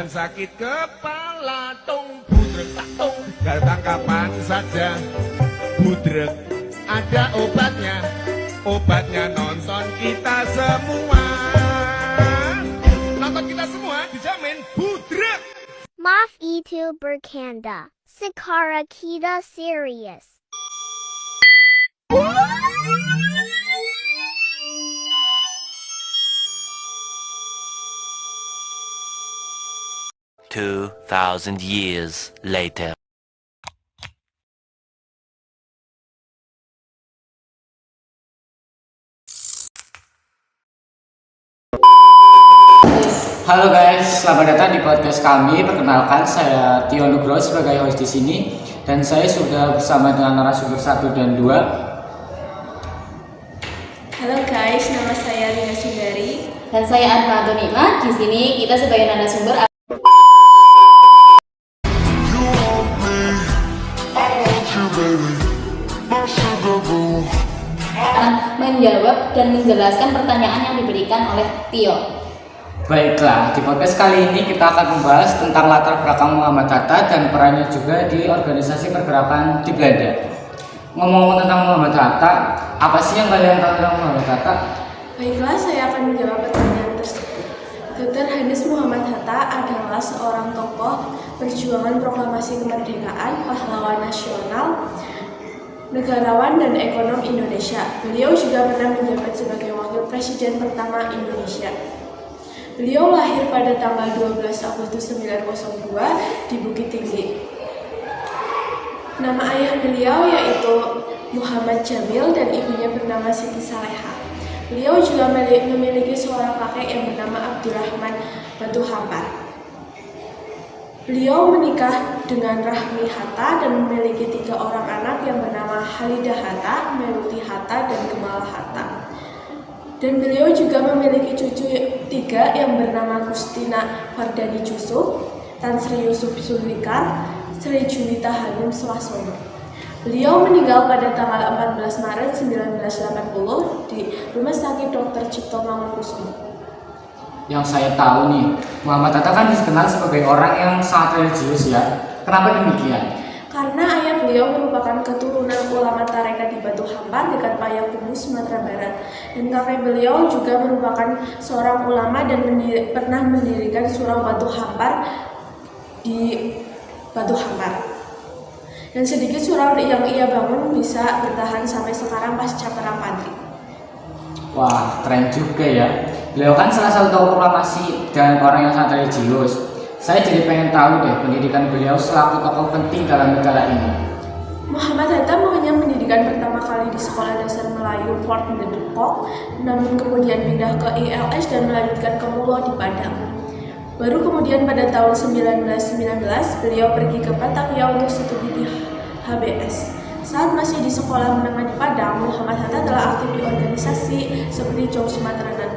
dan sakit kepala tung budrek tak tung datang kapan saja budrek ada obatnya, obatnya nonton kita semua, nonton kita semua dijamin budrek. Maaf itu bercanda, sekarang kita serius. 2,000 years later. Halo guys, selamat datang di podcast kami. Perkenalkan, saya Tio Nugroho sebagai host di sini dan saya sudah bersama dengan narasumber 1 dan 2. Halo guys, nama saya Rina Sundari dan saya Arma Antonina. Di sini kita sebagai narasumber akan menjawab dan menjelaskan pertanyaan yang diberikan oleh Tio. Baiklah, di podcast kali ini kita akan membahas tentang latar belakang Muhammad Hatta dan perannya juga di organisasi pergerakan di Belanda. Ngomong-ngomong tentang Muhammad Hatta, apa sih yang kalian tahu tentang Muhammad Hatta? Baiklah, saya akan menjawab pertanyaan tersebut. Dr. Hannes Muhammad Hatta adalah seorang tokoh perjuangan proklamasi kemerdekaan, pahlawan nasional, negarawan dan ekonom Indonesia. Beliau juga pernah menjabat sebagai wakil presiden pertama Indonesia. Beliau lahir pada tanggal 12 Agustus 1902 di Bukit Tinggi. Nama ayah beliau yaitu Muhammad Jamil dan ibunya bernama Siti Saleha. Beliau juga memiliki seorang kakek yang bernama Abdurrahman Batu Hampar. Beliau menikah dengan Rahmi Hatta dan memiliki 3 orang anak yang bernama Halidah Hatta, Meruti Hatta, dan Gemala Hatta. Dan beliau juga memiliki cucu 3 yang bernama Gustina Fardani Jusuf, Tan Sri Yusuf Zulfikar, Sri Juwita Hanum Swasono. Beliau meninggal pada tanggal 14 Maret 1980 di Rumah Sakit Dr. Cipto Mangunkusumo. Yang saya tahu nih, Muhammad Hatta kan dikenal sebagai orang yang sangat religius ya. Kenapa demikian? Karena ayah beliau merupakan keturunan ulama tarekat di Batu Hampar dekat Payakumbuh, Sumatera Barat. Dan kakek beliau juga merupakan seorang ulama dan pernah mendirikan surau Batu Hampar di Batu Hampar. Dan sedikit surau yang ia bangun bisa bertahan sampai sekarang pasca perang Padri. Wah, keren juga ya. Beliau kan salah satu tokoh proklamasi dan orang yang sangat religius. Saya jadi pengen tahu deh pendidikan beliau selaku tokoh penting dalam negara ini. Muhammad Hatta mengenyam pendidikan pertama kali di Sekolah Dasar Melayu Fort de Depok, namun kemudian pindah ke ILS dan melanjutkan ke Mulo di Padang. Baru kemudian pada tahun 1919 beliau pergi ke Batavia untuk studi di HBS. Saat masih di sekolah menengah di Padang, Muhammad Hatta telah aktif di organisasi seperti Jong Sumatera dan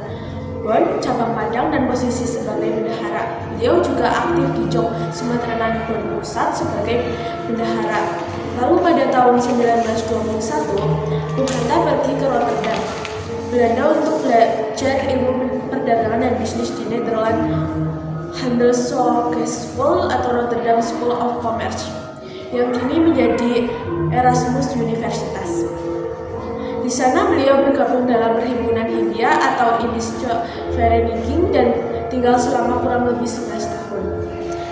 Bon, cabang Padang, dan posisi sebagai bendahara. Beliau juga aktif di Jong Sumatera dan Bon Pusat sebagai bendahara. Lalu pada tahun 1921, Bung Hatta pergi ke Rotterdam, Belanda untuk belajar ilmu perdagangan dan bisnis di Nederland Handelshogeschool atau Rotterdam School of Commerce, yang kini menjadi Erasmus Universitas. Di sana beliau bergabung dalam perhimpunan Hindia atau Indische Vereniging dan tinggal selama kurang lebih 11 tahun.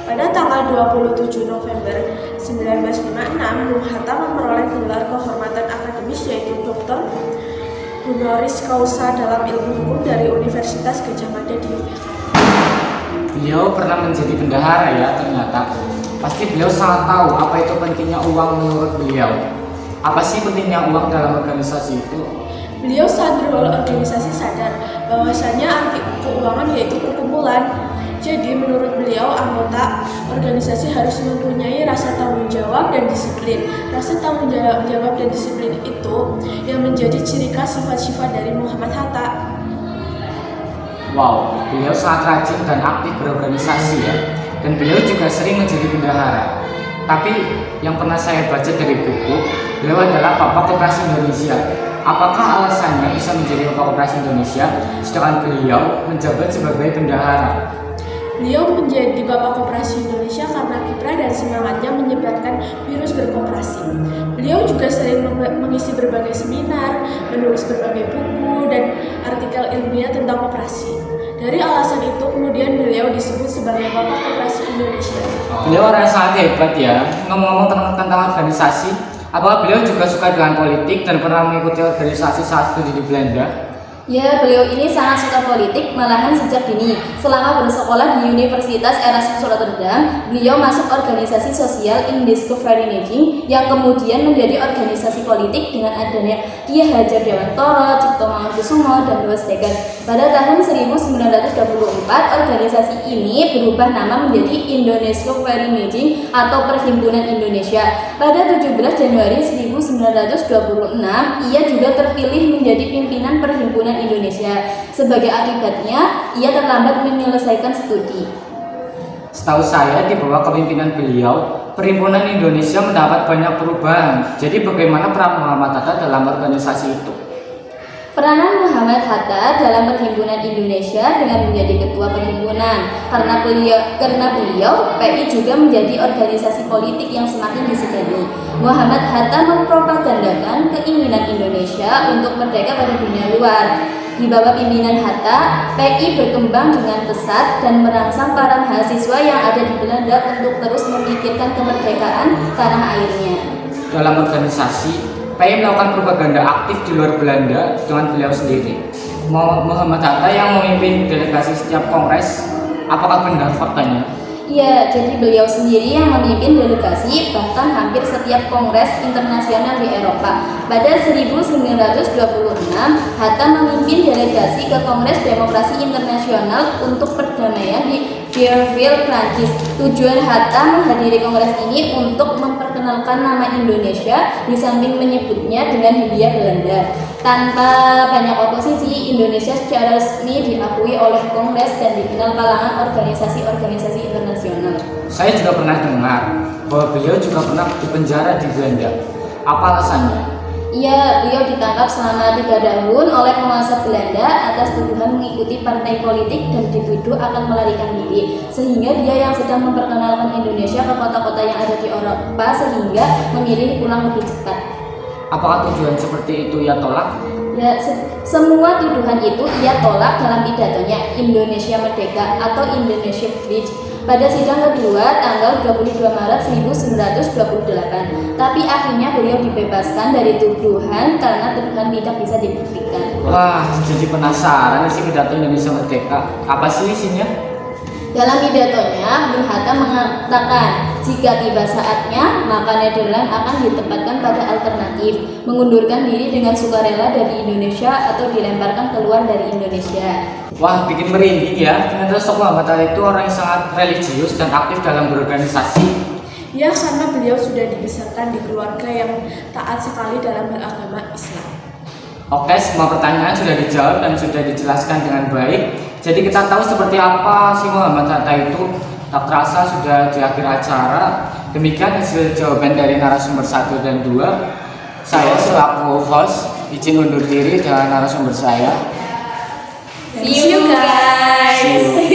Pada tanggal 27 November 1956, Bung Hatta memperoleh gelar kehormatan akademis yaitu Doktor Honoris Causa dalam ilmu hukum dari Universitas Gadjah Mada di Yogyakarta. Beliau pernah menjadi bendahara ya ternyata. Pasti beliau sangat tahu apa itu pentingnya uang menurut beliau. Apa sih pentingnya uang dalam organisasi itu? Beliau saat berorganisasi sadar bahwasanya arti keuangan yaitu perkumpulan. Jadi menurut beliau anggota organisasi harus mempunyai rasa tanggung jawab dan disiplin. Rasa tanggung jawab dan disiplin itu yang menjadi ciri khas sifat-sifat dari Muhammad Hatta. Wow, beliau sangat rajin dan aktif berorganisasi ya. Dan beliau juga sering menjadi bendahara. Tapi yang pernah saya baca dari buku, beliau adalah Bapak Koperasi Indonesia. Apakah alasannya bisa menjadi Bapak Koperasi Indonesia sedangkan beliau menjabat sebagai bendahara? Beliau menjadi Bapak Koperasi Indonesia karena kiprah dan semangatnya menyebarkan virus berkoperasi. Beliau juga sering mengisi berbagai seminar, menulis berbagai buku dan artikel ilmiah tentang koperasi. Dari alasan itu kemudian beliau disebut sebagai Bapak Koperasi Indonesia. Beliau orang yang sangat hebat ya. Ngomong-ngomong tentang organisasi, apakah beliau juga suka dengan politik dan pernah mengikuti organisasi saat studi di Belanda? Ya, beliau ini sangat suka politik, malahan sejak dini. Selama bersekolah di Universitas Erasmus Rotterdam, beliau masuk organisasi sosial Indiscovereeniging yang kemudian menjadi organisasi politik dengan adanya Ki Hajar Dewantara, Cipto Mangunkusumo, dan Louis Steger. Pada tahun 1924, organisasi ini berubah nama menjadi Indiscovereeniging atau Perhimpunan Indonesia. Pada 17 Januari 1926, ia juga terpilih menjadi pimpinan Perhimpunan Indonesia. Sebagai akibatnya, ia terlambat menyelesaikan studi. Setahu saya di bawah kepemimpinan beliau, Perhimpunan Indonesia mendapat banyak perubahan. Jadi bagaimana peran Muhammad Hatta dalam organisasi itu? Peranan Muhammad Hatta dalam Perhimpunan Indonesia dengan menjadi ketua perhimpunan. Karena beliau, PI juga menjadi organisasi politik yang semakin disegani. Muhammad Hatta mempropagandakan keinginan Indonesia untuk merdeka pada dunia luar. Di bawah pimpinan Hatta, PI berkembang dengan pesat dan merangsang para mahasiswa yang ada di Belanda untuk terus memikirkan kemerdekaan tanah airnya. Dalam organisasi, PI melakukan propaganda aktif di luar Belanda dengan beliau sendiri. Muhammad Hatta yang memimpin delegasi setiap kongres, apakah benar faktanya? Ya, jadi beliau sendiri yang memimpin delegasi bahkan hampir setiap kongres internasional di Eropa. Pada 1926, Hatta memimpin delegasi ke Kongres Demokrasi Internasional untuk Perdamaian di Deauville, Prancis. Tujuan Hatta menghadiri kongres ini untuk memperkenalkan nama Indonesia di samping menyebutnya dengan Hindia Belanda. Tanpa banyak oposisi, Indonesia secara resmi diakui oleh Kongres dan dikenal kalangan organisasi-organisasi internasional. Saya juga pernah dengar bahwa beliau juga pernah dipenjara di Belanda. Apa alasannya? Iya, beliau ditangkap selama 3 tahun oleh penguasa Belanda atas tuduhan mengikuti partai politik dan dituduh akan melarikan diri. Sehingga dia yang sedang memperkenalkan Indonesia ke kota-kota yang ada di Eropa sehingga memilih pulang lebih cepat. Apakah tujuan seperti itu ia tolak? Ya, semua tuduhan itu ia tolak dalam pidatonya Indonesia Merdeka atau Indonesia Free pada sidang kedua tanggal 22 Maret 1928. Tapi akhirnya beliau dibebaskan dari tuduhan karena tuduhan tidak bisa dibuktikan. Wah, jadi penasaran isi pidato Indonesia Merdeka. Apa sih isinya? Dalam pidatonya, Bung Hatta mengatakan jika tiba saatnya, maka Nederland akan ditempatkan pada alternatif mengundurkan diri dengan sukarela dari Indonesia atau dilemparkan keluar dari Indonesia. Wah, bikin merinding ya. Ternyata Sosok Muhammad Hatta itu orang yang sangat religius dan aktif dalam berorganisasi. Ya, karena beliau sudah dibesarkan di keluarga yang taat sekali dalam beragama Islam. Oke, semua pertanyaan sudah dijawab dan sudah dijelaskan dengan baik. Jadi kita tahu seperti apa si Muhammad Hatta itu. Tak terasa sudah di akhir acara. Demikian hasil jawaban dari narasumber 1 dan 2. Saya selaku host izin undur diri dengan narasumber saya. See you guys. See you.